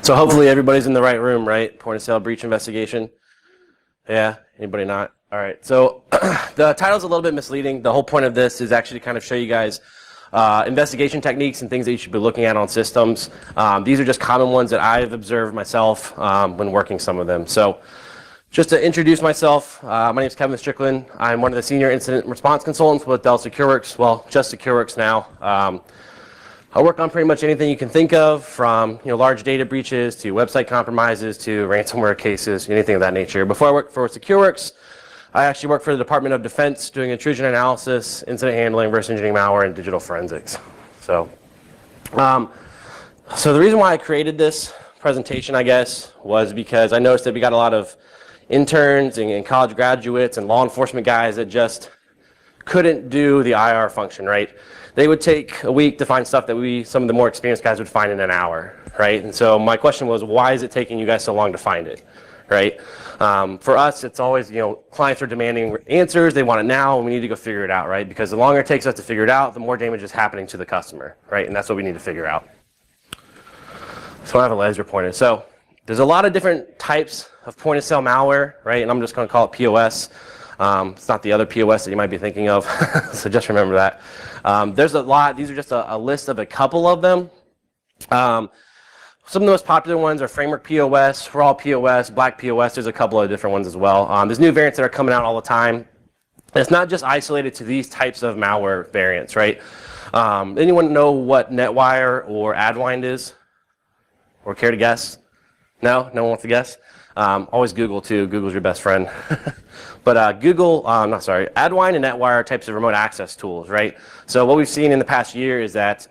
So hopefully everybody's in the right room, right? Point of sale breach investigation. Yeah, anybody not? All right, so the title's a little bit misleading. The whole point of this is actually to kind of show you guys investigation techniques and things that you should be looking at on systems. These are just common ones that I've observed myself when working some of them. So just to introduce myself, my name is Kevin Strickland. I'm one of the senior incident response consultants with Dell SecureWorks, well, just SecureWorks now. I work on pretty much anything you can think of, from large data breaches to website compromises to ransomware cases, anything of that nature. Before I worked for SecureWorks, I actually worked for the Department of Defense doing intrusion analysis, incident handling, reverse engineering malware, and digital forensics. So the reason why I created this presentation, I guess, was because I noticed that we got a lot of interns and college graduates and law enforcement guys that just couldn't do the IR function, right? They would take a week to find stuff that some of the more experienced guys would find in an hour, right? And so my question was, why is it taking you guys so long to find it, right? For us, it's always, clients are demanding answers, they want it now, and we need to go figure it out, right? Because the longer it takes us to figure it out, the more damage is happening to the customer, right? And that's what we need to figure out. So I have a laser pointer. So there's a lot of different types of point of sale malware, right? And I'm just going to call it POS. It's not the other POS that you might be thinking of, so just remember that. There's a lot. These are just a list of a couple of them. Some of the most popular ones are framework POS, raw POS, black POS. There's a couple of different ones as well. There's new variants that are coming out all the time. And it's not just isolated to these types of malware variants, right? Anyone know what Netwire or Adwind is? Or care to guess? No? No one wants to guess? Always Google too. Google's your best friend. But Adwind and Netwire are types of remote access tools, right? So what we've seen in the past year is that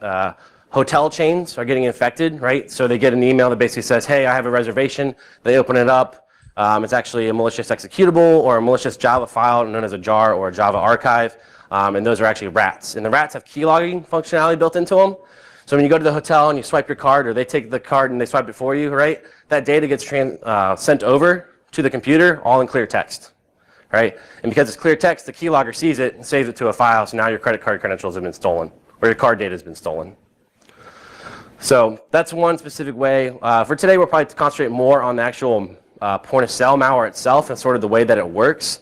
hotel chains are getting infected, right? So they get an email that basically says, hey, I have a reservation. They open it up. It's actually a malicious executable or a malicious Java file known as a jar or a Java archive. And those are actually rats. And the rats have key logging functionality built into them. So when you go to the hotel and you swipe your card, or they take the card and they swipe it for you, right? That data gets sent over to the computer, all in clear text, right? And because it's clear text, the keylogger sees it and saves it to a file, so now your credit card credentials have been stolen, or your card data has been stolen. So that's one specific way. For today, we'll probably concentrate more on the actual point of sale malware itself and sort of the way that it works.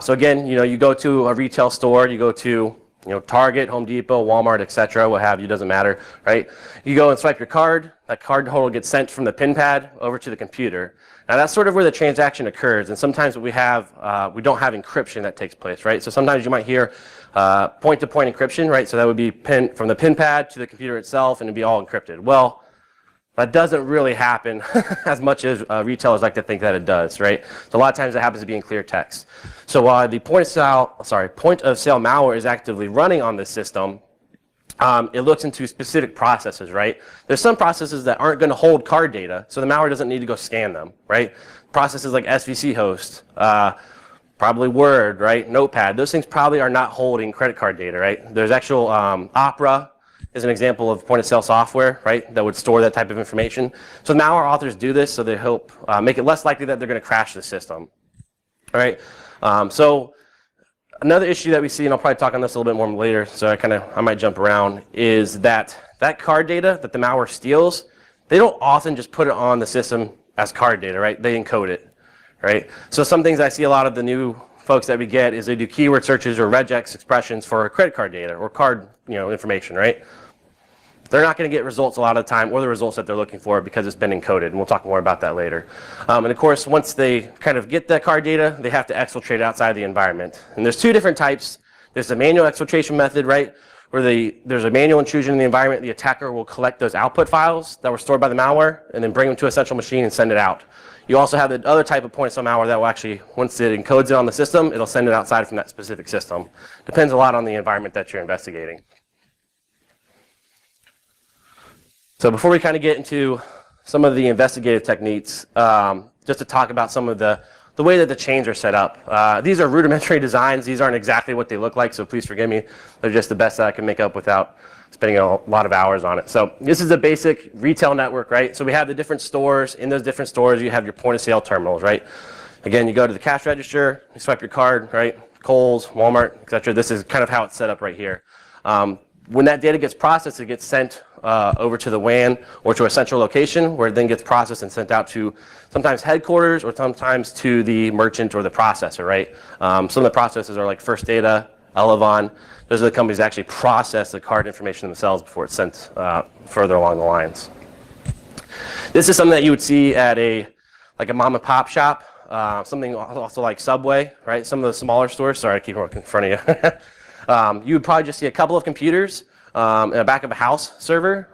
So again, you go to a retail store, you go to Target, Home Depot, Walmart, etc., what have you, doesn't matter, right? You go and swipe your card, that card holder gets sent from the pin pad over to the computer. Now that's sort of where the transaction occurs, and sometimes we don't have encryption that takes place, right? So sometimes you might hear point-to-point encryption, right? So that would be from the pin pad to the computer itself, and it'd be all encrypted. Well, that doesn't really happen as much as retailers like to think that it does, right? So a lot of times it happens to be in clear text. So while the point of sale malware is actively running on this system, it looks into specific processes, right? There's some processes that aren't going to hold card data, so the malware doesn't need to go scan them, right? Processes like SVC host, probably Word, right? Notepad, those things probably are not holding credit card data, right? There's actual Opera is an example of point of sale software, right, that would store that type of information. So malware authors do this so they help make it less likely that they're going to crash the system. All right. So another issue that we see, and I'll probably talk on this a little bit more later, so I might jump around, is that card data that the malware steals, they don't often just put it on the system as card data, right? They encode it, right? So some things I see a lot of the new folks that we get is they do keyword searches or regex expressions for credit card data or card information, right? They're not going to get results a lot of the time, or the results that they're looking for, because it's been encoded, and we'll talk more about that later. And of course, once they kind of get that card data, they have to exfiltrate it outside the environment. And there's two different types. There's the manual exfiltration method, right, where there's a manual intrusion in the environment. The attacker will collect those output files that were stored by the malware and then bring them to a central machine and send it out. You also have the other type of point of sale malware that will actually, once it encodes it on the system, it'll send it outside from that specific system. Depends a lot on the environment that you're investigating. So before we kind of get into some of the investigative techniques, just to talk about some of the way that the chains are set up. These are rudimentary designs. These aren't exactly what they look like, so please forgive me. They're just the best that I can make up without spending a lot of hours on it. So this is a basic retail network, right? So we have the different stores. In those different stores, you have your point of sale terminals, right? Again, you go to the cash register, you swipe your card, right? Kohl's, Walmart, etc. This is kind of how it's set up right here. When that data gets processed, it gets sent over to the WAN or to a central location where it then gets processed and sent out to sometimes headquarters or sometimes to the merchant or the processor, right? Some of the processors are like First Data, Elevon. Those are the companies that actually process the card information themselves before it's sent further along the lines. This is something that you would see at a mom and pop shop, something also like Subway, right? Some of the smaller stores. Sorry, I keep working in front of you. You would probably just see a couple of computers in the back of a house server,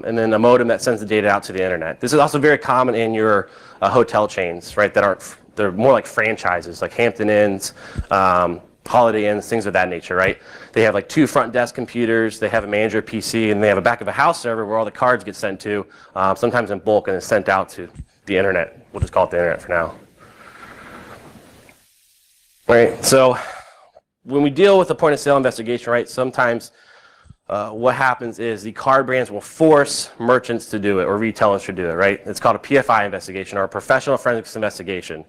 and then a modem that sends the data out to the internet. This is also very common in your hotel chains, right? They're more like franchises, like Hampton Inns, Holiday Inns, things of that nature, right? They have like 2 front desk computers, they have a manager PC, and they have a back of a house server where all the cards get sent to, sometimes in bulk, and it's sent out to the internet. We'll just call it the internet for now. All right, so when we deal with a point of sale investigation, right, sometimes what happens is the card brands will force merchants to do it or retailers to do it, right? It's called a PFI investigation or a professional forensics investigation.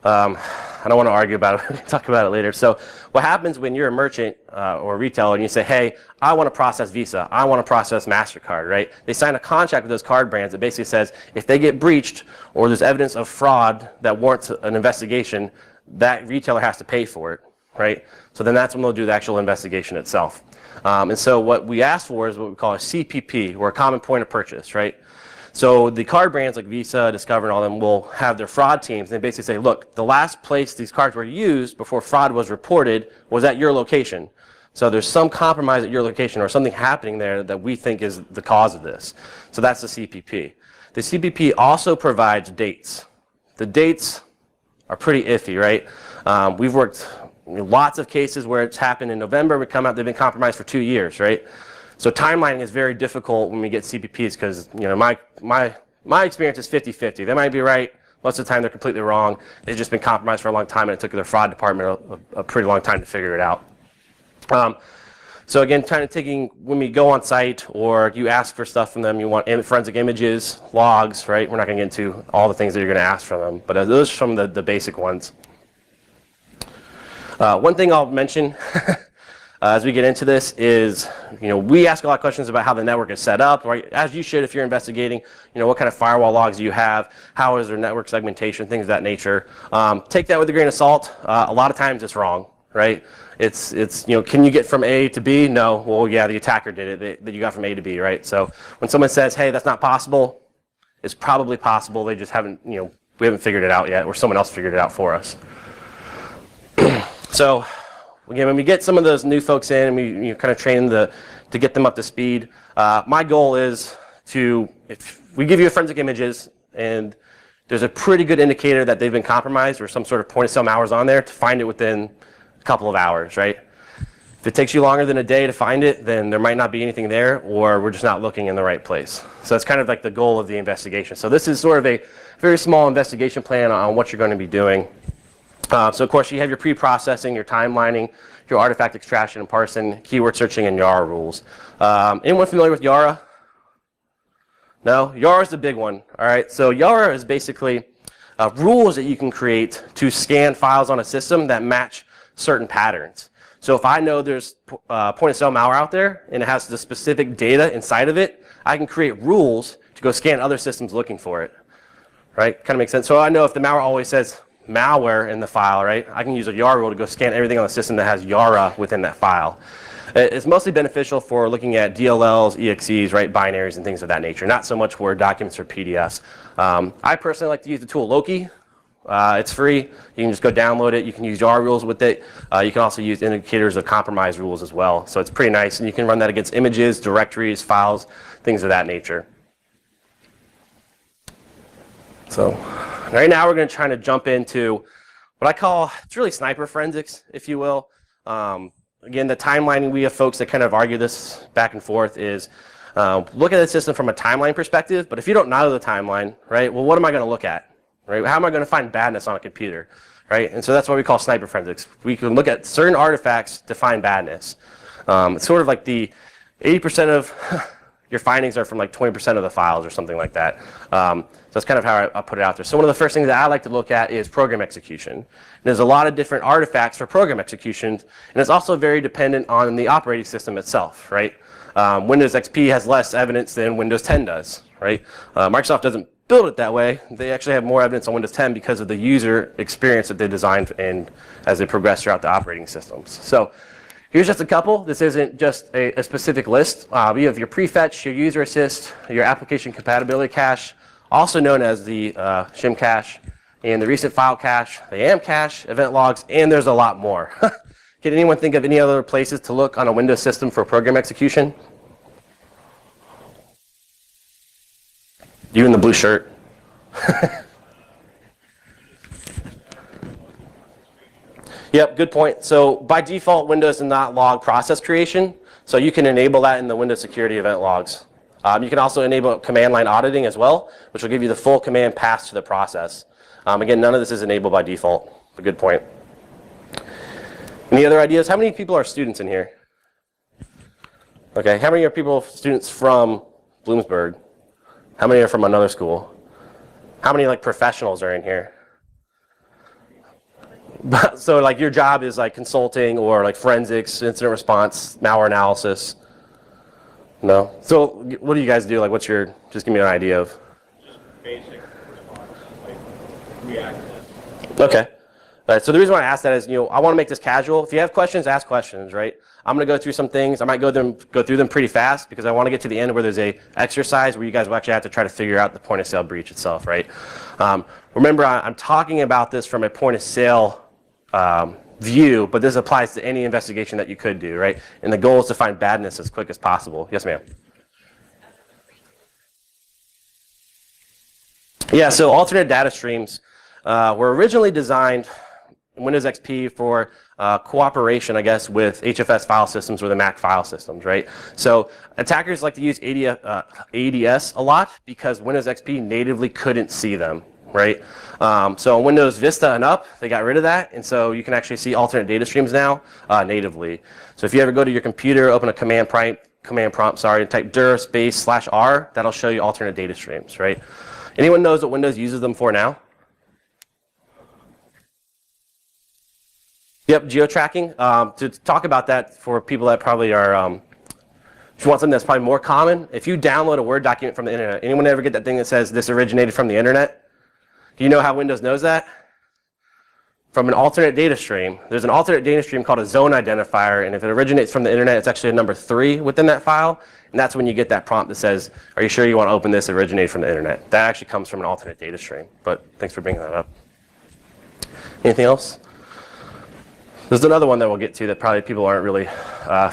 I don't want to argue about it. We can talk about it later. So what happens when you're a merchant or a retailer and you say, hey, I want to process Visa, I want to process MasterCard, right? They sign a contract with those card brands that basically says if they get breached or there's evidence of fraud that warrants an investigation, that retailer has to pay for it, right? So then that's when they'll do the actual investigation itself. And so what we ask for is what we call a CPP, or a common point of purchase, right? So the card brands like Visa, Discover, and all of them will have their fraud teams. They basically say, look, the last place these cards were used before fraud was reported was at your location. So there's some compromise at your location or something happening there that we think is the cause of this. So that's the CPP. The CPP also provides dates. The dates are pretty iffy, right? We've worked lots of cases where it's happened in November, we come out, they've been compromised for 2 years, right? So timelining is very difficult when we get CPPs because, you know, my experience is 50-50. They might be right. Most of the time they're completely wrong. They've just been compromised for a long time and it took their fraud department a pretty long time to figure it out. So again, kind of taking, when we go on site or you ask for stuff from them, you want forensic images, logs, right? We're not going to get into all the things that you're going to ask from them, but those are some of the basic ones. One thing I'll mention as we get into this is, you know, we ask a lot of questions about how the network is set up, right? As you should if you're investigating, you know, what kind of firewall logs do you have? How is their network segmentation? Things of that nature. Take that with a grain of salt. A lot of times it's wrong, right? It's you know, can you get from A to B? No. Well, yeah, the attacker did it. That you got from A to B, right? So when someone says, hey, that's not possible, it's probably possible. They just haven't, you know, we haven't figured it out yet, or someone else figured it out for us. So again, when we get some of those new folks in and we kind of train to get them up to speed, my goal is if we give you forensic images and there's a pretty good indicator that they've been compromised or some sort of point of sale malware is on there, to find it within a couple of hours, right? If it takes you longer than a day to find it, then there might not be anything there, or we're just not looking in the right place. So that's kind of like the goal of the investigation. So this is sort of a very small investigation plan on what you're going to be doing. So of course you have your pre-processing, your timelining, your artifact extraction and parsing, keyword searching, and Yara rules. Anyone familiar with Yara? No? Yara is the big one. All right. So Yara is basically rules that you can create to scan files on a system that match certain patterns. So if I know there's point of sale malware out there and it has the specific data inside of it, I can create rules to go scan other systems looking for it. Right? Kind of makes sense. So I know if the malware always says malware in the file, right? I can use a Yara rule to go scan everything on the system that has Yara within that file. It's mostly beneficial for looking at DLLs, EXEs, right? Binaries and things of that nature. Not so much Word documents or PDFs. I personally like to use the tool Loki. It's free. You can just go download it. You can use Yara rules with it. You can also use indicators of compromise rules as well. So it's pretty nice. And you can run that against images, directories, files, things of that nature. So right now we're going to try to jump into what I call, it's really sniper forensics, if you will. Again, the timelining, we have folks that kind of argue this back and forth is look at the system from a timeline perspective, but if you don't know the timeline, right, well, what am I going to look at? Right? How am I going to find badness on a computer? Right? And so that's what we call sniper forensics. We can look at certain artifacts to find badness. It's sort of like the 80% of your findings are from like 20% of the files or something like that. So that's kind of how I put it out there. So one of the first things that I like to look at is program execution. And there's a lot of different artifacts for program execution, and it's also very dependent on the operating system itself, right? Windows XP has less evidence than Windows 10 does, right? Microsoft doesn't build it that way. They actually have more evidence on Windows 10 because of the user experience that they designed and as they progress throughout the operating systems. So here's just a couple. This isn't just a specific list. You have your prefetch, your user assist, your application compatibility cache, also known as the shim cache, and the recent file cache, the AM cache, event logs, and there's a lot more. Can anyone think of any other places to look on a Windows system for program execution? You in the blue shirt. Yep, good point. So by default, Windows does not log process creation. So you can enable that in the Windows security event logs. You can also enable command line auditing as well, which will give you the full command pass to the process. Again, none of this is enabled by default. A good point. Any other ideas? How many people are students in here? Okay, how many are people, students from Bloomsburg? How many are from another school? How many like professionals are in here? So like your job is like consulting or like forensics, incident response, malware analysis? No? So what do you guys do? Like what's your, just give me an idea of. Just basic response, like reactive. Okay. All right, so the reason why I ask that is, I want to make this casual. If you have questions, ask questions, right? I'm going to go through some things. I might go through them pretty fast because I want to get to the end where there's a exercise where you guys will actually have to try to figure out the point of sale breach itself, right? Remember, I'm talking about this from a point of sale view, but this applies to any investigation that you could do, right? And the goal is to find badness as quick as possible. Yes, ma'am. Yeah, so alternate data streams were originally designed in Windows XP for cooperation, I guess, with HFS file systems or the Mac file systems, right? So attackers like to use ADS a lot because Windows XP natively couldn't see them, right? So on Windows Vista and up, they got rid of that, and so you can actually see alternate data streams now natively. So if you ever go to your computer, open a command prompt, and type dir /r, that'll show you alternate data streams, right? Anyone knows what Windows uses them for now? Yep, geo-tracking. To talk about that for people that probably are, if you want something that's probably more common, if you download a Word document from the internet, anyone ever get that thing that says this originated from the internet? Do you know how Windows knows that? From an alternate data stream. There's an alternate data stream called a zone identifier, and if it originates from the internet, it's actually a number 3 within that file, and that's when you get that prompt that says, are you sure you want to open this originated from the internet? That actually comes from an alternate data stream, but thanks for bringing that up. Anything else? There's another one that we'll get to that probably people aren't really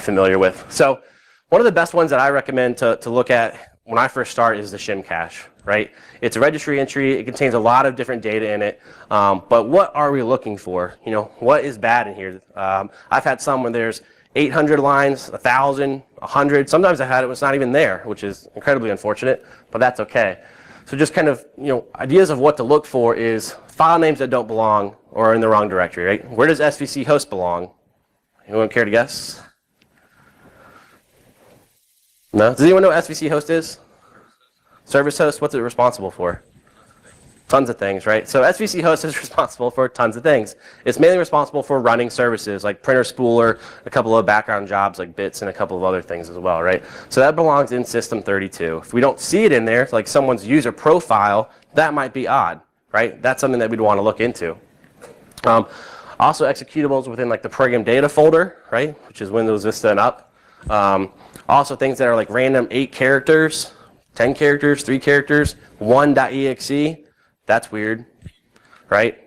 familiar with. So one of the best ones that I recommend to look at when I first start is the shim cache, right? It's a registry entry. It contains a lot of different data in it. But what are we looking for? What is bad in here? I've had some where there's 800 lines, 1,000, 100. Sometimes I had it was not even there, which is incredibly unfortunate, but that's okay. So just kind of, ideas of what to look for is file names that don't belong or are in the wrong directory, right? Where does SVC host belong? Anyone care to guess? No? Does anyone know what SVC host is? Service host, what's it responsible for? Tons of things, right? So SVC host is responsible for tons of things. It's mainly responsible for running services like printer spooler, a couple of background jobs like bits, and a couple of other things as well, right? So that belongs in System 32. If we don't see it in there, like someone's user profile, that might be odd, right? That's something that we'd want to look into. Also executables within like the program data folder, right? Which is Windows Vista and up. Also things that are like random 8 characters, 10 characters, 3 characters, 1.exe. That's weird, right?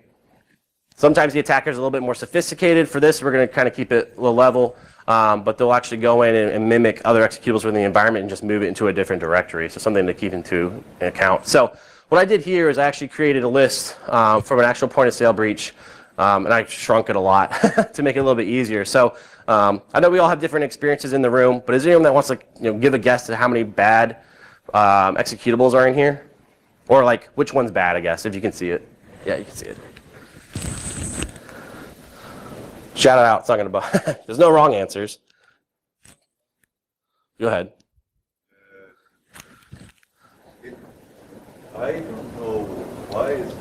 Sometimes the attacker's a little bit more sophisticated. For this, we're going to kind of keep it low level, but they'll actually go in and mimic other executables within the environment and just move it into a different directory. So something to keep into account. So what I did here is I actually created a list from an actual point of sale breach, and I shrunk it a lot to make it a little bit easier. So I know we all have different experiences in the room, but is there anyone that wants to give a guess to how many bad executables are in here? Or like, which one's bad, I guess, if you can see it. Yeah, you can see it. Shout it out, it's not going to bug. There's no wrong answers. Go ahead. I don't know why is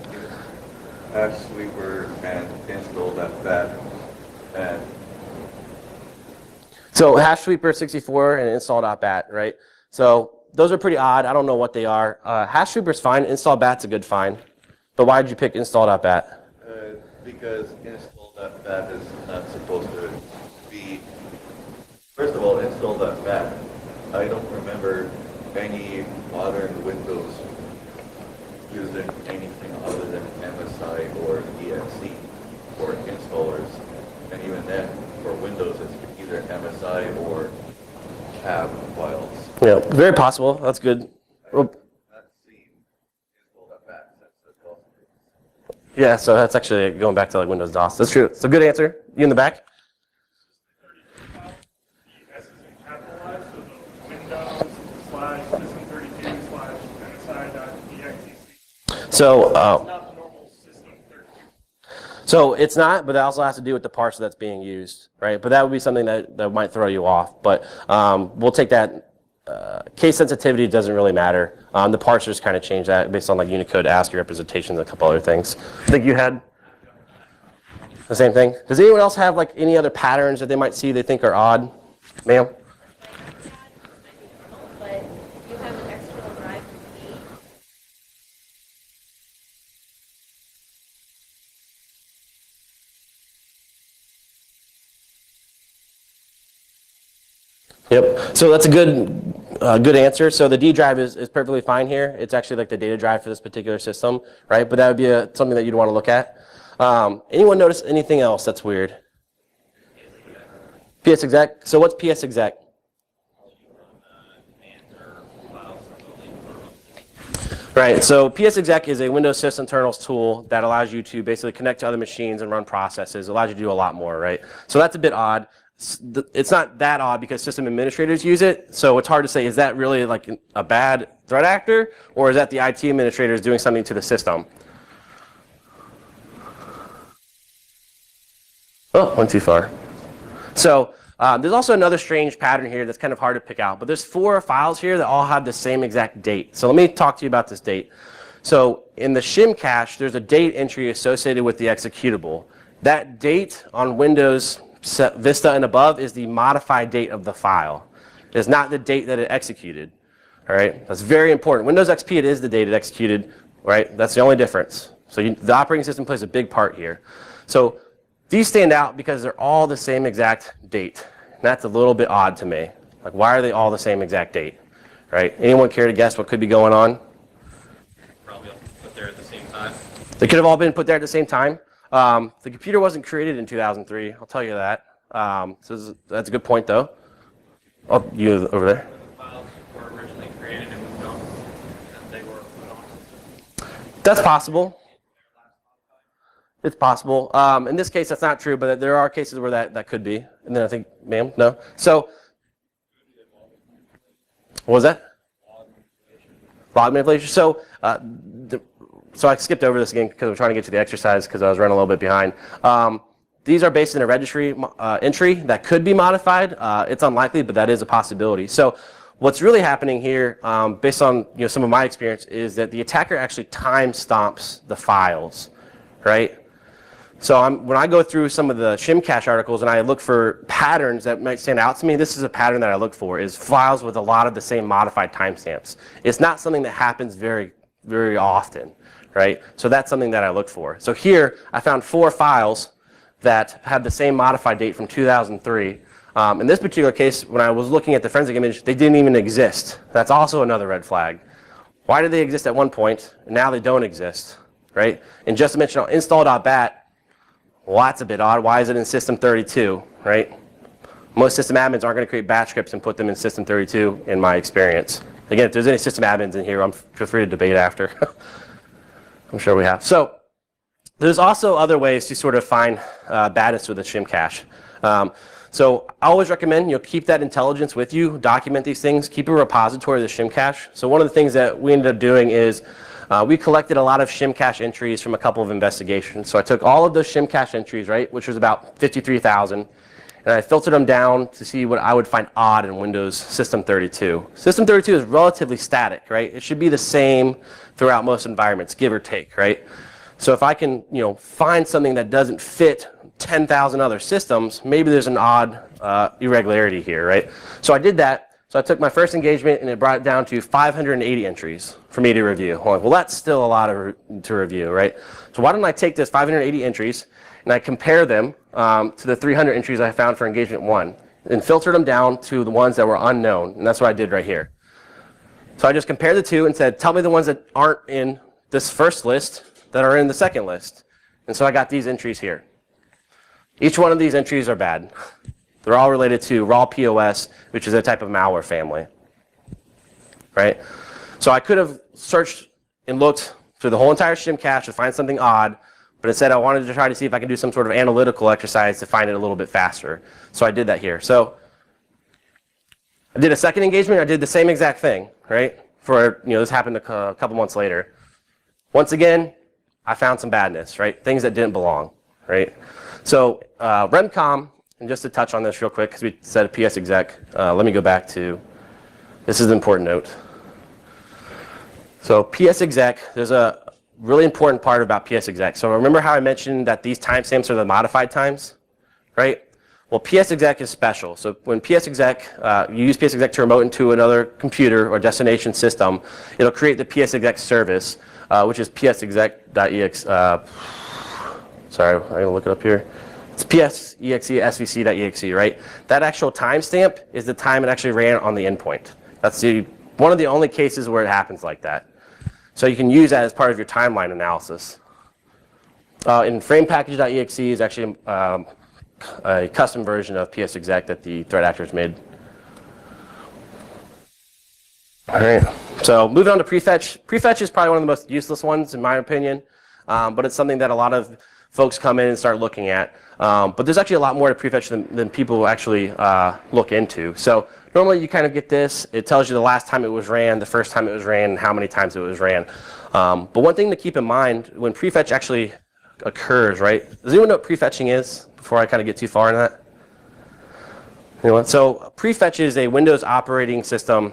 App Sweeper and install that bad. And So hash sweeper 64 and install.bat, right? So those are pretty odd. I don't know what they are. Hash sweeper's fine. Install.bat's a good find. But why did you pick install.bat? Because install.bat is not supposed to be, first of all, install.bat. I don't remember any modern Windows using anything other than MSI or exe for installers. And even then, for Windows, it's either MSI or tab files. Yeah, very possible. That's good. Well, Not seen install.bat since the DOS days. yeah, so that's actually going back to like Windows DOS. That's true. So good answer. You in the back? The S is capitalized, so the Windows/system32/MSI.exe. So, It's not the normal system 32. so it's not, but that also has to do with the parser that's being used, right? But that would be something that might throw you off. But we'll take that. Case sensitivity doesn't really matter. The parsers kind of change that based on like Unicode, ASCII representations, and a couple other things. I think you had the same thing. Does anyone else have like any other patterns that they might see they think are odd? Ma'am? But you have an external drive key. Yep. So that's a good answer. So the D drive is perfectly fine here. It's actually like the data drive for this particular system, right? But that would be something that you'd want to look at. Anyone notice anything else that's weird? PS exec. So what's PS exec? Right. So PS exec is a Windows System Internals tool that allows you to basically connect to other machines and run processes. It allows you to do a lot more, right? So that's a bit odd. It's not that odd because system administrators use it, so it's hard to say, is that really like a bad threat actor, or is that the IT administrators doing something to the system? Oh, went too far. So there's also another strange pattern here that's kind of hard to pick out, but there's 4 files here that all have the same exact date. So let me talk to you about this date. So in the shim cache, there's a date entry associated with the executable. That date on Windows Vista and above is the modified date of the file. It is not the date that it executed. All right, that's very important. Windows XP, it is the date it executed. Right, that's the only difference. So the operating system plays a big part here. So these stand out because they're all the same exact date. And that's a little bit odd to me. Like, why are they all the same exact date? Right? Anyone care to guess what could be going on? Probably all put there at the same time. They could have all been put there at the same time. The computer wasn't created in 2003, I'll tell you that. So that's a good point, though. Oh, you over there. The files were originally created and moved on, and they were put on. That's possible. It's possible. In this case, that's not true, but there are cases where that could be. And then I think, ma'am, no. So, what was that? Log manipulation. So, so I skipped over this again because we're trying to get to the exercise because I was running a little bit behind. These are based in a registry entry that could be modified. It's unlikely, but that is a possibility. So what's really happening here, based on some of my experience, is that the attacker actually time stomps the files, right? So when I go through some of the shim cache articles and I look for patterns that might stand out to me, this is a pattern that I look for, is files with a lot of the same modified timestamps. It's not something that happens very, very often, right? So that's something that I look for. So here, I found 4 files that had the same modified date from 2003. In this particular case, when I was looking at the forensic image, they didn't even exist. That's also another red flag. Why did they exist at one point, and now they don't exist, right? And just to mention install.bat, well, that's a bit odd. Why is it in System32, right? Most system admins aren't going to create batch scripts and put them in System32, in my experience. Again, if there's any system admins in here, feel free to debate after. I'm sure we have. So there's also other ways to sort of find badness with a shim cache. So I always recommend keep that intelligence with you, document these things, keep a repository of the shim cache. So one of the things that we ended up doing is we collected a lot of shim cache entries from a couple of investigations. So I took all of those shim cache entries, right, which was about 53,000, and I filtered them down to see what I would find odd in Windows System 32. System 32 is relatively static, right? It should be the same throughout most environments, give or take, right? So if I can, find something that doesn't fit 10,000 other systems, maybe there's an odd irregularity here, right? So I did that. So I took my first engagement and it brought it down to 580 entries for me to review. I'm like, well, that's still a lot to review, right? So why don't I take this 580 entries and I compare them to the 300 entries I found for engagement 1 and filtered them down to the ones that were unknown. And that's what I did right here. So I just compared the two and said, tell me the ones that aren't in this first list that are in the second list. And so I got these entries here. Each one of these entries are bad. They're all related to raw POS, which is a type of malware family, right? So I could have searched and looked through the whole entire shim cache to find something odd, but instead I wanted to try to see if I could do some sort of analytical exercise to find it a little bit faster. So I did that here. So I did a second engagement. I did the same exact thing, right? For, this happened a couple months later. Once again, I found some badness, right? Things that didn't belong, right? So REMCOM, and just to touch on this real quick, because we said PS exec, let me go back to, this is an important note. So PS exec, there's a really important part about PS exec. So remember how I mentioned that these timestamps are the modified times, right? Well, PS exec is special. So when PS exec, you use PS exec to remote into another computer or destination system, it'll create the PS exec service, which is psexec.exe. Sorry, I'm going to look it up here. It's psexe.svc.exe, right? That actual timestamp is the time it actually ran on the endpoint. That's one of the only cases where it happens like that. So you can use that as part of your timeline analysis. In framepackage.exe is actually a custom version of psexec that the threat actors made. All right, so moving on to prefetch. Prefetch is probably one of the most useless ones in my opinion, but it's something that a lot of folks come in and start looking at. But there's actually a lot more to prefetch than people actually look into. So normally you kind of get this. It tells you the last time it was ran, the first time it was ran, and how many times it was ran. But one thing to keep in mind when prefetch actually occurs, right? Does anyone know what prefetching is before I kind of get too far into that? Anyone? So prefetch is a Windows operating system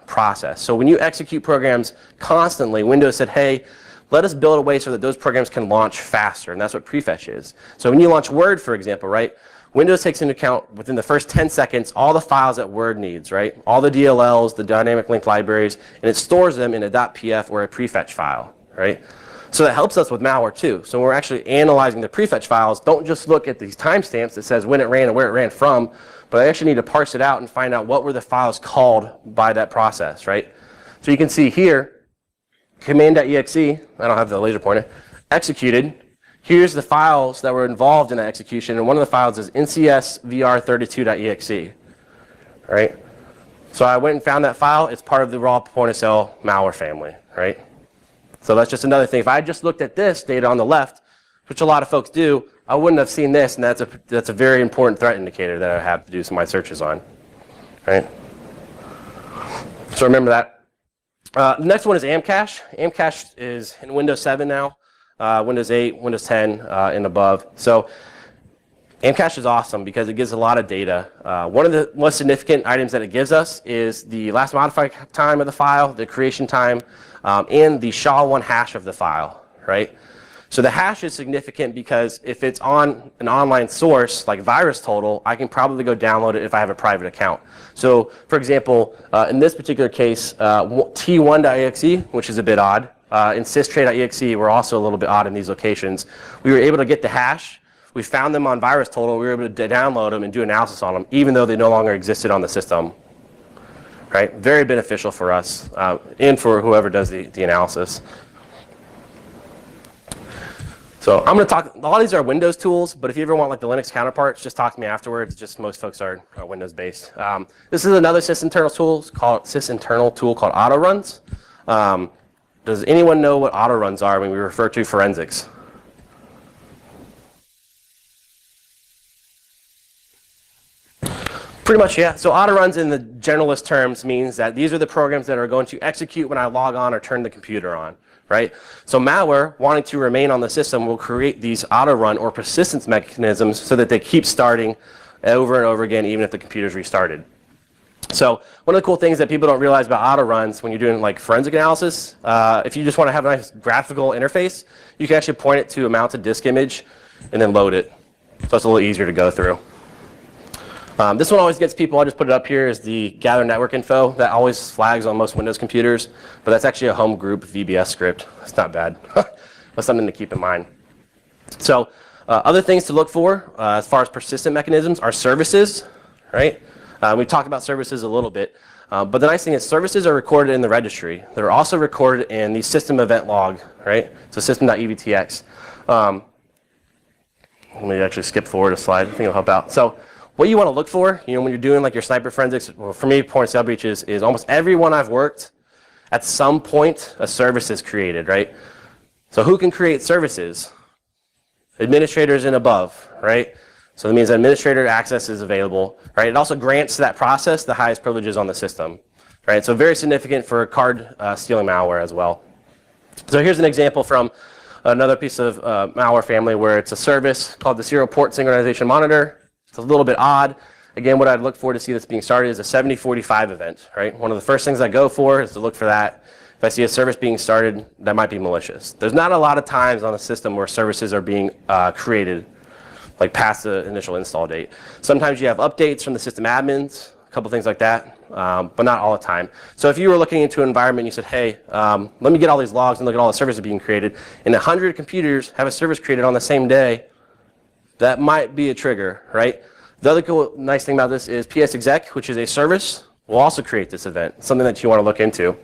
process. So when you execute programs constantly, Windows said, hey, let us build a way so that those programs can launch faster, and that's what prefetch is. So when you launch Word, for example, right, Windows takes into account within the first 10 seconds all the files that Word needs, right, all the DLLs, the dynamic link libraries, and it stores them in a .pf or a prefetch file, right? So that helps us with malware too. So when we're actually analyzing the prefetch files, don't just look at these timestamps that says when it ran and where it ran from, but I actually need to parse it out and find out what were the files called by that process, right? So you can see here, command.exe, I don't have the laser pointer, executed. Here's the files that were involved in that execution, and one of the files is ncsvr32.exe, right? So I went and found that file. It's part of the raw point of sale malware family, right? So that's just another thing. If I just looked at this data on the left, which a lot of folks do, I wouldn't have seen this, and that's a very important threat indicator that I have to do some of my searches on, right? So remember that. The next one is Amcache. Amcache is in Windows 7 now, Windows 8, Windows 10, and above. So Amcache is awesome because it gives a lot of data. One of the most significant items that it gives us is the last modified time of the file, the creation time, and the SHA-1 hash of the file, right? So the hash is significant because if it's on an online source like VirusTotal, I can probably go download it if I have a private account. So for example, in this particular case, t1.exe, which is a bit odd, and systrade.exe were also a little bit odd in these locations. We were able to get the hash. We found them on VirusTotal. We were able to download them and do analysis on them, even though they no longer existed on the system. Right? Very beneficial for us and for whoever does the analysis. So I'm going to talk, a lot of these are Windows tools, but if you ever want like the Linux counterparts, just talk to me afterwards. Just most folks are Windows based. This is another sysinternal tool called autoruns. Does anyone know what autoruns are when we refer to forensics? Pretty much, yeah. So autoruns in the generalist terms means that these are the programs that are going to execute when I log on or turn the computer on. Right? So malware, wanting to remain on the system, will create these auto-run or persistence mechanisms so that they keep starting over and over again, even if the computer's restarted. So one of the cool things that people don't realize about auto-runs when you're doing like forensic analysis, if you just want to have a nice graphical interface, you can actually point it to a mounted disk image and then load it. So it's a little easier to go through. This one always gets people, I'll just put it up here, is the gather network info. That always flags on most Windows computers, but that's actually a home group VBS script. It's not bad. That's something to keep in mind. So other things to look for as far as persistent mechanisms are services, right? We talked about services a little bit, but the nice thing is services are recorded in the registry. They're also recorded in the system event log, right? So system.evtx. Let me actually skip forward a slide. I think it'll help out. So what you want to look for, when you're doing like your sniper forensics, well, for me, point of sale breaches is almost everyone I've worked, at some point, a service is created, right? So who can create services? Administrators and above, right? So that means administrator access is available, right? It also grants to that process the highest privileges on the system, right? So very significant for card stealing malware as well. So here's an example from another piece of malware family where it's a service called the Serial Port Synchronization Monitor. It's a little bit odd. Again, what I'd look for to see this being started is a 7045 event, right? One of the first things I go for is to look for that. If I see a service being started, that might be malicious. There's not a lot of times on the system where services are being created, like past the initial install date. Sometimes you have updates from the system admins, a couple things like that, but not all the time. So if you were looking into an environment and you said, hey, let me get all these logs and look at all the services being created, and 100 computers have a service created on the same day, that might be a trigger, right? The other cool, nice thing about this is PS exec, which is a service, will also create this event, something that you want to look into.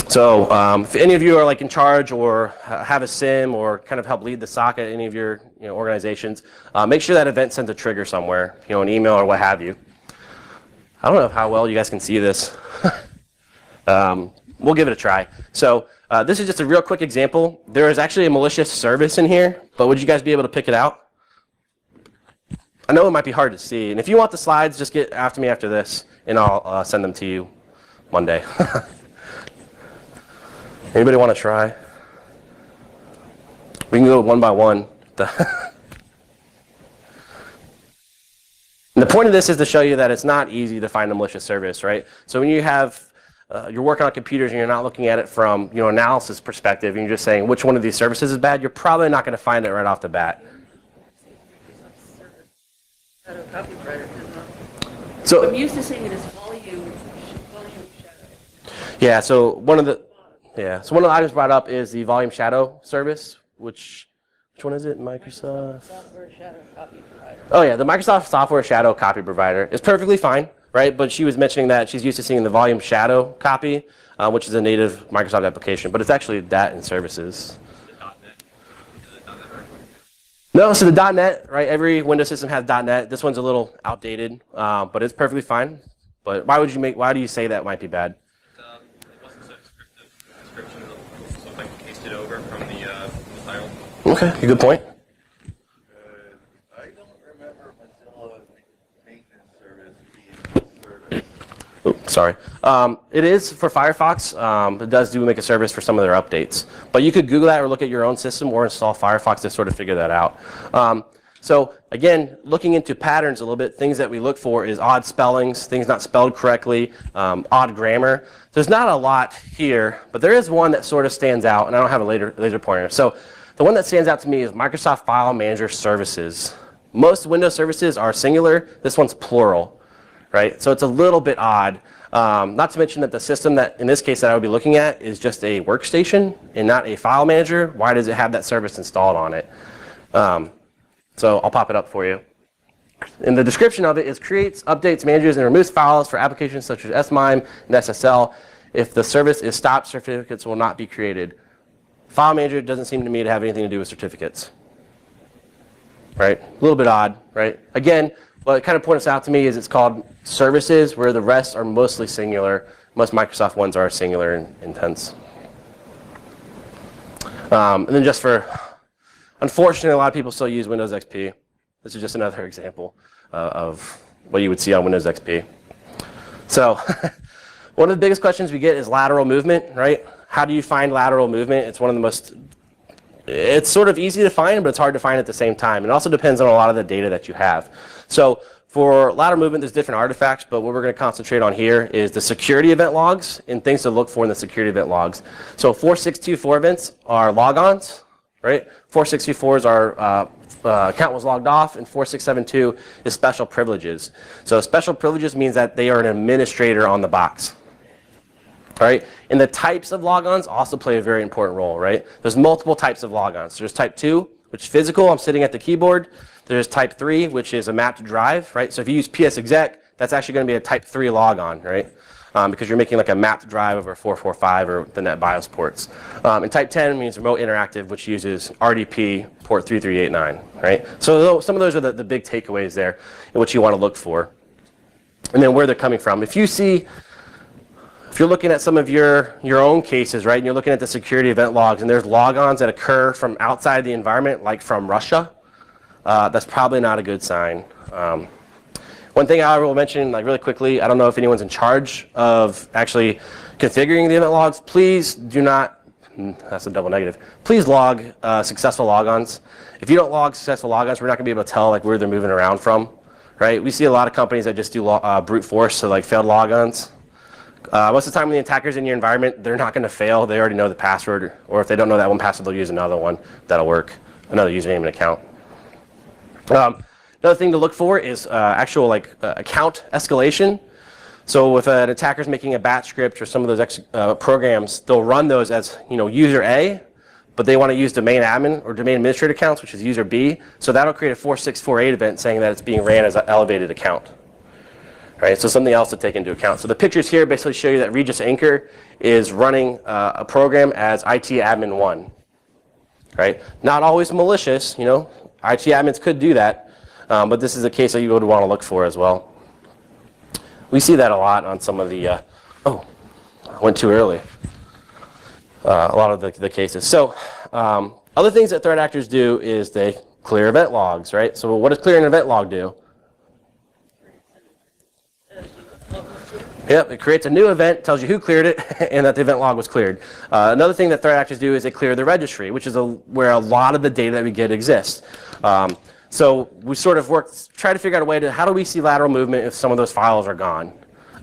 So if any of you are like in charge or have a SIM or kind of help lead the SOC at any of your organizations, make sure that event sends a trigger somewhere, an email or what have you. I don't know how well you guys can see this. We'll give it a try. So this is just a real quick example. There is actually a malicious service in here, but would you guys be able to pick it out? I know it might be hard to see. And if you want the slides, just get after me after this, and I'll send them to you Monday. Anybody want to try? We can go one by one. And the point of this is to show you that it's not easy to find a malicious service, right? So when you have, you're working on computers and you're not looking at it from analysis perspective, and you're just saying which one of these services is bad, you're probably not going to find it right off the bat. So I'm used to seeing it as volume shadow. Yeah, so one of the items brought up is the volume shadow service, which one is it? Microsoft Software shadow copy provider. Oh yeah, the Microsoft Software Shadow Copy Provider is perfectly fine, right? But she was mentioning that she's used to seeing the volume shadow copy, which is a native Microsoft application, but it's actually that in services. No, so the .NET, right? Every Windows system has .NET. This one's a little outdated, but it's perfectly fine. But why do you say that might be bad? It wasn't so description of something pasted over from the file. Okay, good point. I don't remember Mozilla's maintenance service being a service. Oh, sorry. It is for Firefox. It does make a service for some of their updates. But you could Google that or look at your own system or install Firefox to sort of figure that out. So again, looking into patterns a little bit, things that we look for is odd spellings, things not spelled correctly, odd grammar. There's not a lot here, but there is one that sort of stands out, and I don't have a laser pointer. So the one that stands out to me is Microsoft File Manager Services. Most Windows services are singular. This one's plural, right? So it's a little bit odd. Not to mention that the system that, in this case, that I would be looking at is just a workstation and not a file manager. Why does it have that service installed on it? So I'll pop it up for you. In the description of it is creates, updates, manages, and removes files for applications such as SMIME and SSL. If the service is stopped, certificates will not be created. File manager doesn't seem to me to have anything to do with certificates. Right? A little bit odd, right? Again, what it kind of points out to me is it's called services, where the rest are mostly singular. Most Microsoft ones are singular in intents. And then just for, unfortunately, a lot of people still use Windows XP. This is just another example of what you would see on Windows XP. So one of the biggest questions we get is lateral movement, right? How do you find lateral movement? It's one of the most, it's sort of easy to find, but it's hard to find at the same time. It also depends on a lot of the data that you have. So for lateral movement, there's different artifacts, but what we're going to concentrate on here is the security event logs and things to look for in the security event logs. So 4624 events are logons, right? 4634 is our account was logged off, and 4672 is special privileges. So special privileges means that they are an administrator on the box. All right, and the types of logons also play a very important role, right? There's multiple types of logons. There's type 2, which is physical, I'm sitting at the keyboard. There's type 3, which is a mapped drive, right? So if you use PS exec, that's actually going to be a type 3 logon, right? Because you're making like a mapped drive over 445 or the NetBIOS ports. And type 10 means remote interactive, which uses RDP port 3389, right? So some of those are the big takeaways there and what you want to look for. And then where they're coming from. If you're looking at some of your own cases, right, and you're looking at the security event logs, and there's logons that occur from outside the environment, like from Russia, that's probably not a good sign. One thing I will mention, like really quickly, I don't know if anyone's in charge of actually configuring the event logs. Please do not, that's a double negative, please log successful logons. If you don't log successful logons, we're not going to be able to tell like where they're moving around from, right? We see a lot of companies that just do brute force, so like failed logons. Most of the time when the attacker's in your environment, they're not going to fail. They already know the password, or if they don't know that one password, they'll use another one. That'll work, another username and account. Another thing to look for is actual like account escalation. So if an attacker's making a batch script or some of those programs, they'll run those as user A, but they want to use domain admin or domain administrator accounts, which is user B. So that'll create a 4648 event saying that it's being ran as an elevated account. Right, so something else to take into account. So the pictures here basically show you that Regis Anchor is running a program as IT admin 1. Right? Not always malicious, IT admins could do that, but this is a case that you would want to look for as well. We see that a lot on some of the, I went too early. A lot of the cases. So other things that threat actors do is they clear event logs, right? So what does clearing an event log do? Yep, it creates a new event, tells you who cleared it, and that the event log was cleared. Another thing that threat actors do is they clear the registry, which is where a lot of the data that we get exists. So we sort of try to figure out a way to, how do we see lateral movement if some of those files are gone?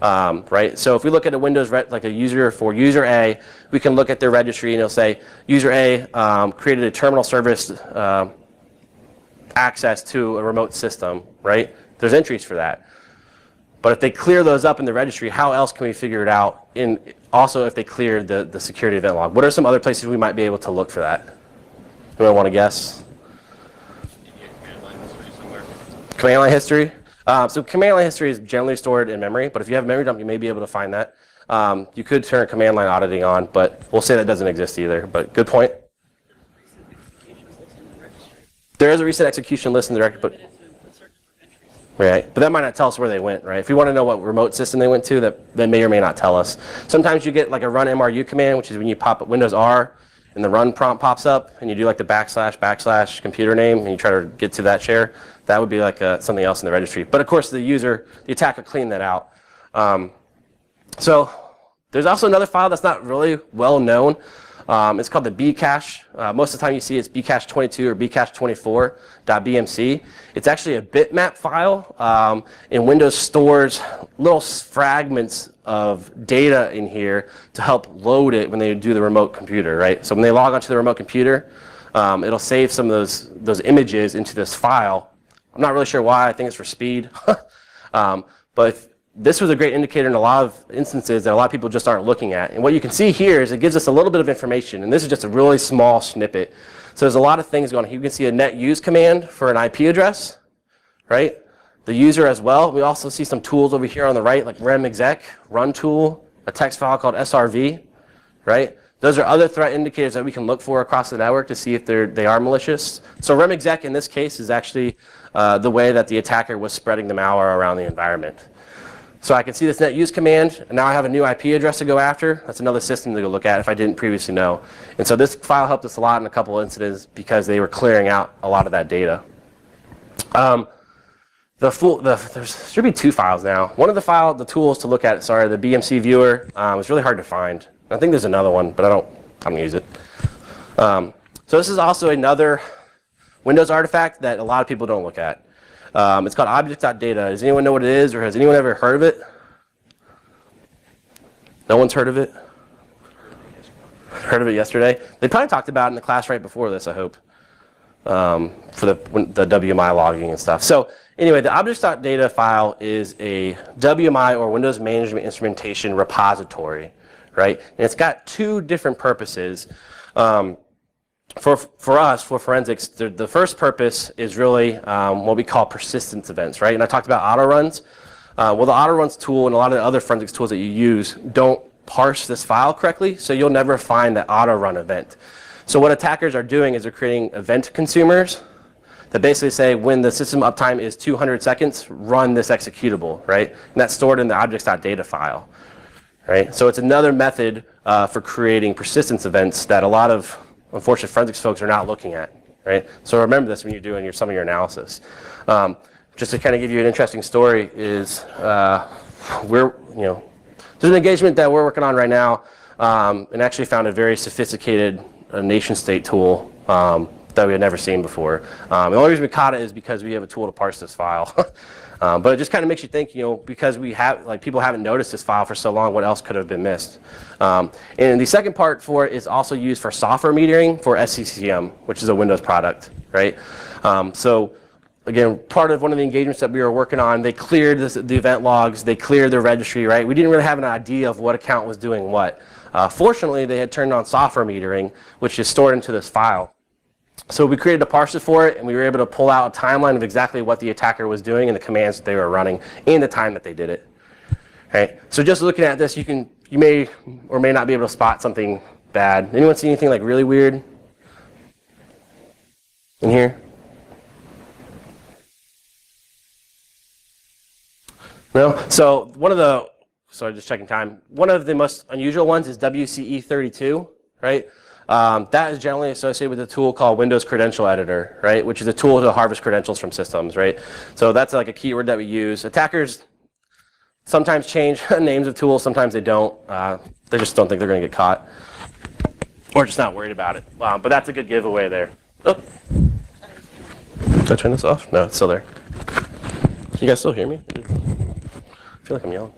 Right? So if we look at a Windows, like a user for user A, we can look at their registry and it'll say, user A created a terminal service access to a remote system, right? There's entries for that. But if they clear those up in the registry, how else can we figure it out? Also, if they cleared the security event log, what are some other places we might be able to look for that? Anyone want to guess? Command line history somewhere. Command line history. So command line history is generally stored in memory, but if you have a memory dump, you may be able to find that. You could turn command line auditing on, but we'll say that doesn't exist either. But good point. There is a recent execution list in the directory, but right, but that might not tell us where they went, right? If we want to know what remote system they went to, that may or may not tell us. Sometimes you get like a run MRU command, which is when you pop up Windows R and the run prompt pops up, and you do like the / computer name, and you try to get to that share. That would be like something else in the registry. But of course, the attacker cleaned that out. So there's also another file that's not really well known. It's called the bcache. Most of the time you see it's bcache22 or bcache24.bmc. It's actually a bitmap file, and Windows stores little fragments of data in here to help load it when they do the remote computer, right? So when they log onto the remote computer, it'll save some of those images into this file. I'm not really sure why. I think it's for speed. But this was a great indicator in a lot of instances that a lot of people just aren't looking at. And what you can see here is it gives us a little bit of information, and this is just a really small snippet. So there's a lot of things going on. You can see a net use command for an IP address, right? The user as well. We also see some tools over here on the right, like remexec, run tool, a text file called srv, right? Those are other threat indicators that we can look for across the network to see if they are malicious. So remexec in this case is actually the way that the attacker was spreading the malware around the environment. So I can see this net use command, and now I have a new IP address to go after. That's another system to go look at if I didn't previously know. And so this file helped us a lot in a couple of incidents because they were clearing out a lot of that data. There should be two files now. One of the tools to look at, the BMC viewer, was really hard to find. I think there's another one, but I don't use it. So this is also another Windows artifact that a lot of people don't look at. It's called object.data. Does anyone know what it is, or has anyone ever heard of it? No one's heard of it? heard of it yesterday. They probably talked about it in the class right before this, I hope, for the WMI logging and stuff. So anyway, the objects.data file is a WMI or Windows Management Instrumentation repository, right? And it's got two different purposes. For us, for forensics, the first purpose is really what we call persistence events, right? And I talked about auto runs. Well, the auto runs tool and a lot of the other forensics tools that you use don't parse this file correctly, so you'll never find that auto run event. So what attackers are doing is they're creating event consumers that basically say when the system uptime is 200 seconds, run this executable, right? And that's stored in the objects.data file, right? So it's another method for creating persistence events that a lot of unfortunate forensics folks are not looking at, right? So remember this when you're doing some of your analysis. Just to kind of give you an interesting story is there's an engagement that we're working on right now and actually found a very sophisticated nation state tool that we had never seen before. The only reason we caught it is because we have a tool to parse this file. But it just kind of makes you think, because people haven't noticed this file for so long, what else could have been missed? And the second part for it is also used for software metering for SCCM, which is a Windows product, right? So again, part of one of the engagements that we were working on, they cleared the event logs, they cleared the registry, right? We didn't really have an idea of what account was doing what. Fortunately, they had turned on software metering, which is stored into this file. So we created a parser for it, and we were able to pull out a timeline of exactly what the attacker was doing and the commands that they were running and the time that they did it. Okay? So just looking at this, you may or may not be able to spot something bad. Anyone see anything like really weird in here? No? So just checking time. One of the most unusual ones is WCE32, right? That is generally associated with a tool called Windows Credential Editor, right? Which is a tool to harvest credentials from systems, right? So that's like a keyword that we use. Attackers sometimes change names of tools, sometimes they don't. They just don't think they're going to get caught, or just not worried about it. But that's a good giveaway there. Oh. Did I turn this off? No, it's still there. Can you guys still hear me? I feel like I'm yelling.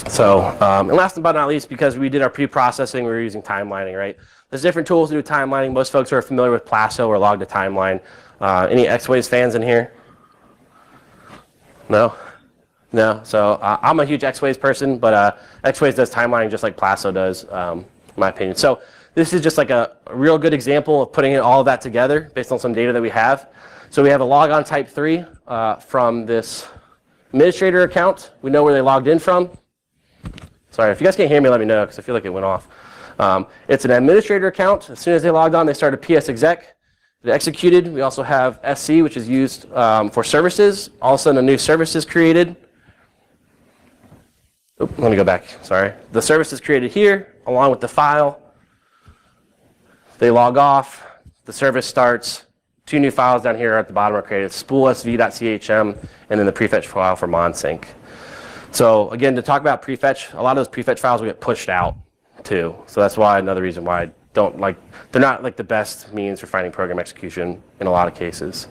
So, and last but not least, because we did our pre-processing, we were using timelining, right? There's different tools to do timelining. Most folks are familiar with Plasso or Log2Timeline. Any X-Ways fans in here? No? No? So I'm a huge X-Ways person, but X-Ways does timelining just like Plasso does, in my opinion. So this is just like a real good example of putting all of that together based on some data that we have. So we have a logon type 3 from this administrator account. We know where they logged in from. Sorry, if you guys can't hear me, let me know because I feel like it went off. It's an administrator account. As soon as they logged on, they started PS exec. It executed. We also have SC, which is used for services. All of a sudden, a new service is created. Oop, let me go back. Sorry. The service is created here along with the file. They log off. The service starts. Two new files down here at the bottom are created, spoolsv.chm, and then the prefetch file for monsync. So again, to talk about prefetch, a lot of those prefetch files will get pushed out too. So that's why another reason why I don't like, they're not like the best means for finding program execution in a lot of cases.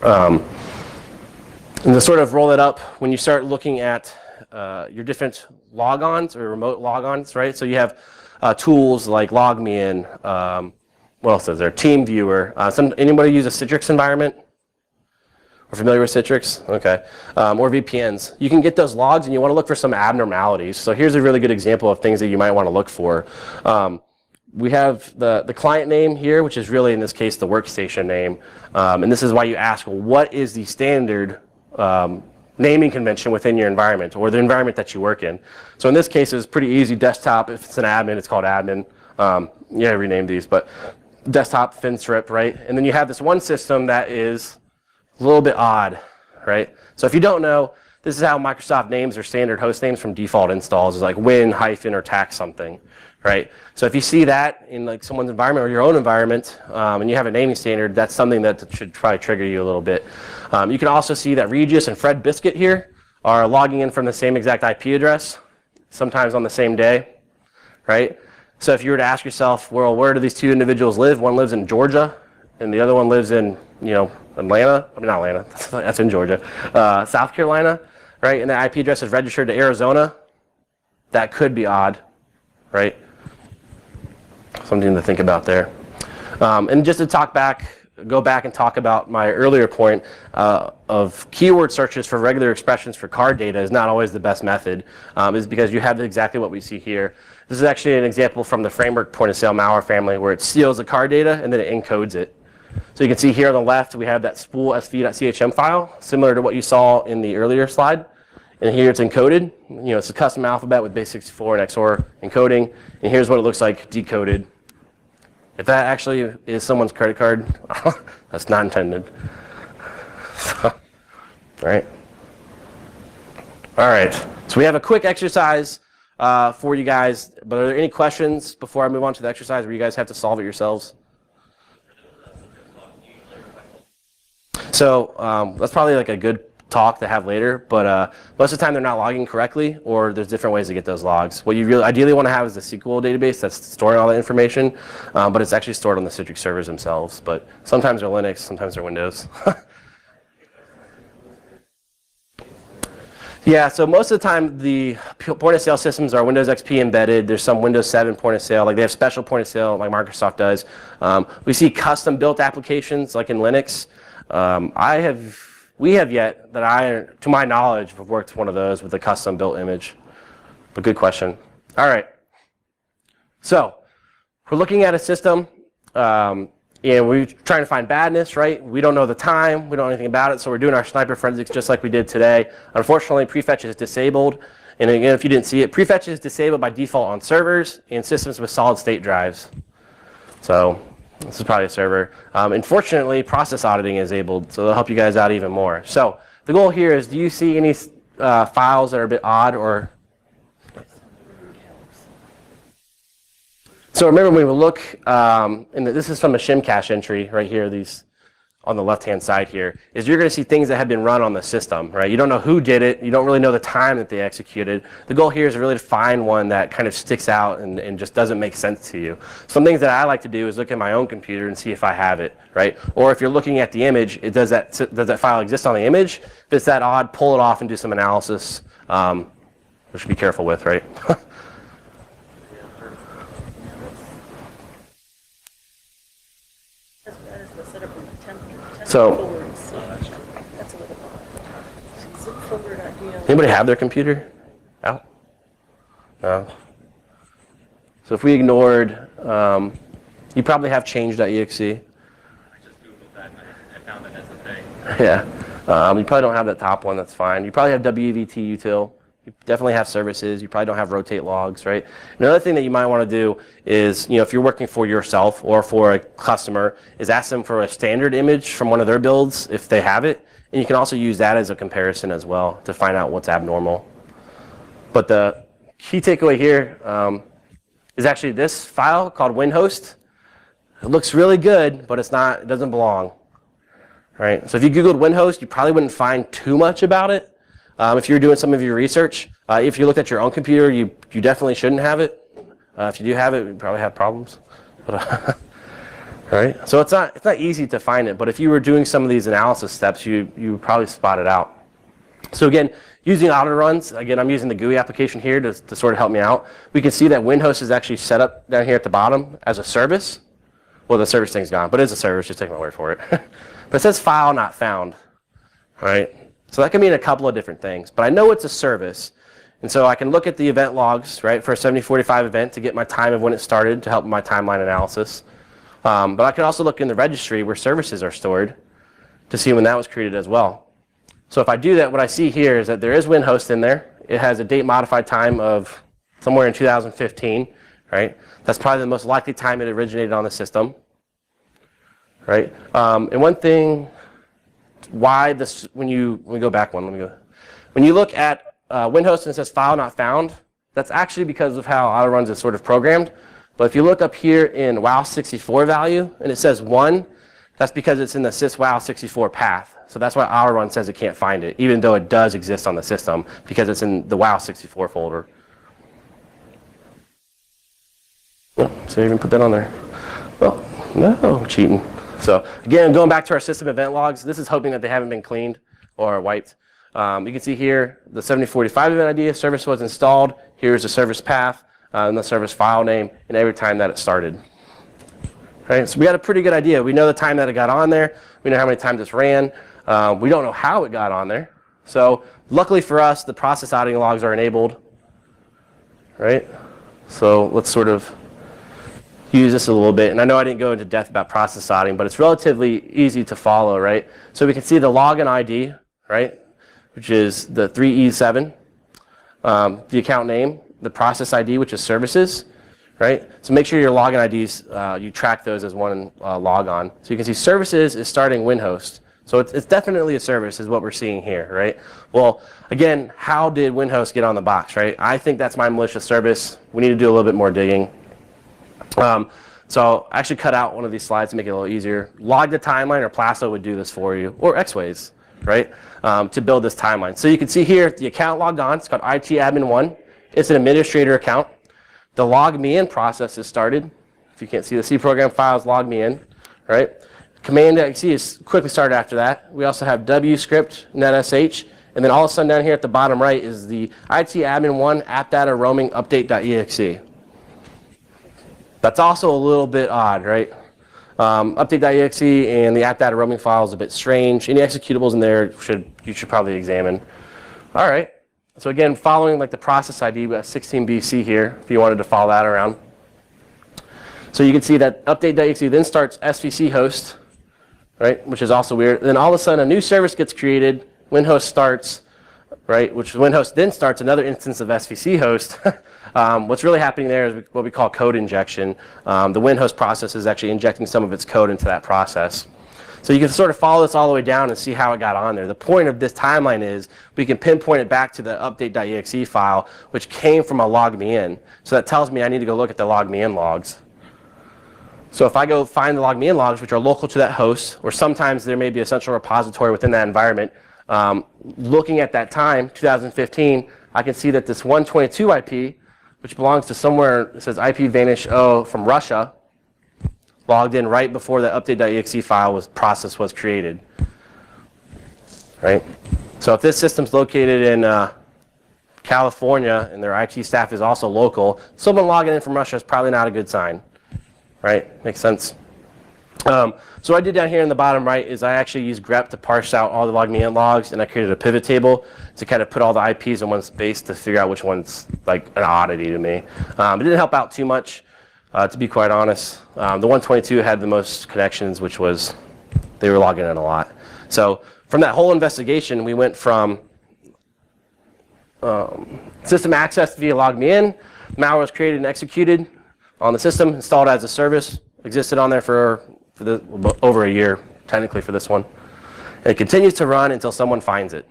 And to sort of roll it up, when you start looking at your different logons or remote logons, right? So you have tools like LogMeIn, what else is there? TeamViewer. Anybody use a Citrix environment? Or familiar with Citrix? Okay. Or VPNs. You can get those logs and you want to look for some abnormalities. So here's a really good example of things that you might want to look for. We have the client name here, which is really in this case the workstation name. And this is why you ask, well, what is the standard naming convention within your environment or the environment that you work in? So in this case, it's pretty easy. Desktop, if it's an admin, it's called admin. Yeah, I renamed these, but desktop, FinStrip, right? And then you have this one system that is a little bit odd, right? So if you don't know, this is how Microsoft names their standard host names from default installs, is like win, hyphen, or tax something, right? So if you see that in like someone's environment or your own environment, and you have a naming standard, that's something that should probably trigger you a little bit. You can also see that Regis and Fred Biscuit here are logging in from the same exact IP address, sometimes on the same day, right? So if you were to ask yourself, well, where do these two individuals live? One lives in Georgia, and the other one lives in, Atlanta. I mean, not Atlanta. That's in Georgia. South Carolina, right? And the IP address is registered to Arizona. that could be odd, right? Something to think about there. And just to go back and talk about my earlier point of keyword searches for regular expressions for card data is not always the best method, is because you have exactly what we see here. This is actually an example from the framework point of sale malware family where it steals the card data and then it encodes it. So you can see here on the left, we have that spool sv.chm file, similar to what you saw in the earlier slide. And here it's encoded. It's a custom alphabet with base64 and XOR encoding. And here's what it looks like decoded. If that actually is someone's credit card, that's not intended. All right. All right. So we have a quick exercise for you guys. But are there any questions before I move on to the exercise where you guys have to solve it yourselves? So that's probably like a good talk to have later, but most of the time they're not logging correctly, or there's different ways to get those logs. What you really ideally want to have is the SQL database that's storing all that information, but it's actually stored on the Citrix servers themselves. But sometimes they're Linux, sometimes they're Windows. Yeah, so most of the time the point of sale systems are Windows XP embedded. There's some Windows 7 point of sale, like they have special point of sale like Microsoft does. We see custom built applications like in Linux. We have yet, to my knowledge, have worked with one of those with a custom built image. But good question. All right. So we're looking at a system, and we're trying to find badness, right? We don't know the time. We don't know anything about it, so we're doing our sniper forensics just like we did today. Unfortunately, prefetch is disabled. And again, if you didn't see it, prefetch is disabled by default on servers and systems with solid state drives. So this is probably a server. Unfortunately, process auditing is enabled, so they'll help you guys out even more. So the goal here is, do you see any files that are a bit odd or? So remember when we look, and this is from a shim cache entry right here, these on the left-hand side here, is you're going to see things that have been run on the system, right? You don't know who did it. You don't really know the time that they executed. The goal here is really to find one that kind of sticks out and just doesn't make sense to you. Some things that I like to do is look at my own computer and see if I have it, right? Or if you're looking at the image, does that file exist on the image? If it's that odd, pull it off and do some analysis, which be careful with, right? As bad as the setup of the temp So- forwards. That's a little odd. Zip forward idea. Anybody have their computer out? No. So if we ignored, you probably have change.exe. I just Googled that and I found it as a thing. Yeah. You probably don't have that top one, that's fine. You probably have WVT util. You definitely have services. You probably don't have rotate logs, right? Another thing that you might want to do is, if you're working for yourself or for a customer, is ask them for a standard image from one of their builds if they have it. And you can also use that as a comparison as well to find out what's abnormal. But the key takeaway here is actually this file called WinHost. It looks really good, but it's not. It doesn't belong, right? So if you Googled WinHost, you probably wouldn't find too much about it. If you're doing some of your research, if you looked at your own computer, you definitely shouldn't have it. If you do have it, you probably have problems. But, right? So it's not easy to find it, but if you were doing some of these analysis steps, you would probably spot it out. So again, using auto runs, again, I'm using the GUI application here to sort of help me out. We can see that WinHost is actually set up down here at the bottom as a service. Well, the service thing's gone, but it's a service, just take my word for it. But it says file not found, right? So that can mean a couple of different things, but I know it's a service. And so I can look at the event logs, right, for a 7045 event to get my time of when it started to help my timeline analysis. But I can also look in the registry where services are stored to see when that was created as well. So if I do that, what I see here is that there is WinHost in there. It has a date modified time of somewhere in 2015, right? That's probably the most likely time it originated on the system, right? And one thing, why this, when we go back one, when you look at WinHost and it says file not found, that's actually because of how autoruns is sort of programmed. But if you look up here in WoW64 value and it says 1, that's because it's in the syswow64 path. So that's why autorun says it can't find it, even though it does exist on the system because it's in the WoW64 folder. Oh, so you even put that on there. Well, no, cheating. So again, going back to our system event logs, this is hoping that they haven't been cleaned or wiped. You can see here the 7045 event ID service was installed. Here's the service path and the service file name and every time that it started. Right, so we got a pretty good idea. We know the time that it got on there. We know how many times it's ran. We don't know how it got on there. So luckily for us, the process auditing logs are enabled. Right? So let's sort of use this a little bit. And I know I didn't go into depth about process auditing, but it's relatively easy to follow, right? So we can see the login ID, right, which is the 3E7, the account name, the process ID, which is services, right? So make sure your login IDs, you track those as one logon. So you can see services is starting WinHost. So it's definitely a service is what we're seeing here, right? Well, again, how did WinHost get on the box, right? I think that's my malicious service. We need to do a little bit more digging. So I actually cut out one of these slides to make it a little easier. Log the timeline, or Plasto would do this for you, or Xways, right, to build this timeline. So you can see here the account logged on. It's called ITadmin1. It's an administrator account. The log me in process is started. If you can't see the C program files, log me in, right? Command.exe is quickly started after that. We also have wscript, netsh, and then all of a sudden down here at the bottom right is the ITadmin1 app data roaming update.exe. That's also a little bit odd, right? Update.exe and the app data roaming file is a bit strange. Any executables in there you should probably examine. All right. So again, following like the process ID, we have 16BC here if you wanted to follow that around. So you can see that update.exe then starts SVC host, right, which is also weird. Then all of a sudden a new service gets created, WinHost starts, right, which WinHost then starts another instance of SVC host. What's really happening there is what we call code injection. The WinHost process is actually injecting some of its code into that process. So you can sort of follow this all the way down and see how it got on there. The point of this timeline is we can pinpoint it back to the update.exe file, which came from a log me in. So that tells me I need to go look at the log me in logs. So if I go find the log me in logs, which are local to that host, or sometimes there may be a central repository within that environment, looking at that time, 2015, I can see that this 122 IP, which belongs to somewhere, it says IP vanish from Russia, logged in right before the update.exe file process was created. Right? So if this system's located in California and their IT staff is also local, someone logging in from Russia is probably not a good sign. Right? Makes sense. So what I did down here in the bottom right is I actually used grep to parse out all the log me in logs, and I created a pivot table to kind of put all the IPs in one space to figure out which one's like an oddity to me. It didn't help out too much, to be quite honest. The 122 had the most connections, which was they were logging in a lot. So from that whole investigation, we went from system access via log me in, malware was created and executed on the system, installed as a service, existed on there for over a year, technically for this one. And it continues to run until someone finds it.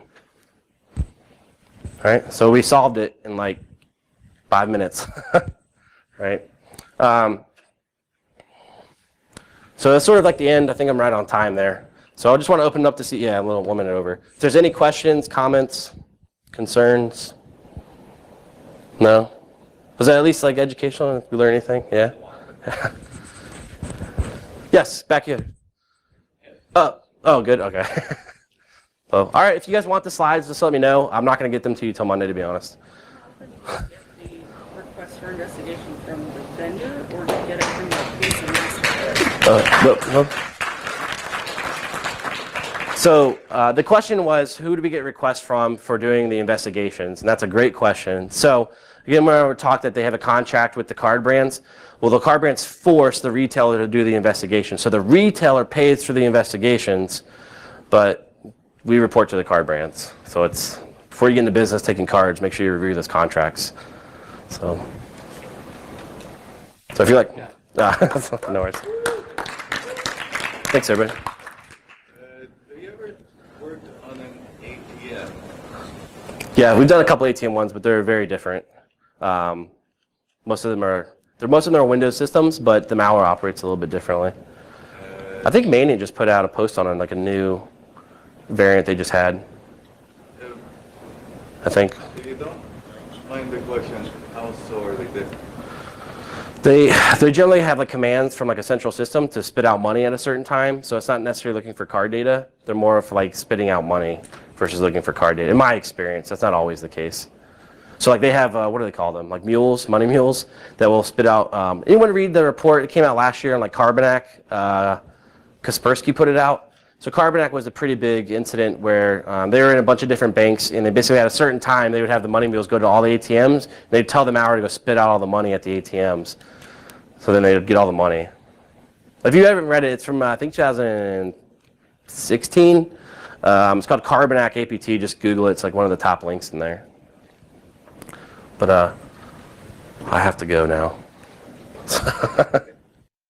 All right, so we solved it in like 5 minutes, right? So that's sort of like the end. I think I'm right on time there. So I just want to open it up to see, yeah, I'm a little 1 minute over. If there's any questions, comments, concerns? No? Was that at least like educational? Did we learn anything? Yeah? Yes, back here. Oh, good, okay. Well, all right, if you guys want the slides, just let me know. I'm not going to get them to you till Monday, to be honest. Get the request for investigation from the vendor, or do you get it from the case administrator? No. So the question was, who do we get requests from for doing the investigations? And that's a great question. So again, we talked that they have a contract with the card brands. Well, the card brands force the retailer to do the investigation. So the retailer pays for the investigations, but we report to the card brands. So it's, before you get into business taking cards, make sure you review those contracts. So if you're like, no worries. Thanks, everybody. Have you ever worked on an ATM? Yeah, we've done a couple ATM ones, but they're very different. Most of them are Windows systems, but the malware operates a little bit differently. I think Manning just put out a post on it, like a new variant they just had. I think. If you don't mind the question, how so are they different? They generally have like commands from like a central system to spit out money at a certain time, so it's not necessarily looking for card data. They're more of like spitting out money versus looking for card data. In my experience, that's not always the case. So like they have, what do they call them? Like mules, money mules that will spit out. Anyone read the report? It came out last year on like Carbonac. Kaspersky put it out. So Carbonac was a pretty big incident where they were in a bunch of different banks, and they basically at a certain time they would have the money mules go to all the ATMs. And they'd tell the malware to go spit out all the money at the ATMs. So then they'd get all the money. If you haven't read it, it's from I think 2016. It's called Carbonac APT. Just Google it. It's like one of the top links in there. But I have to go now.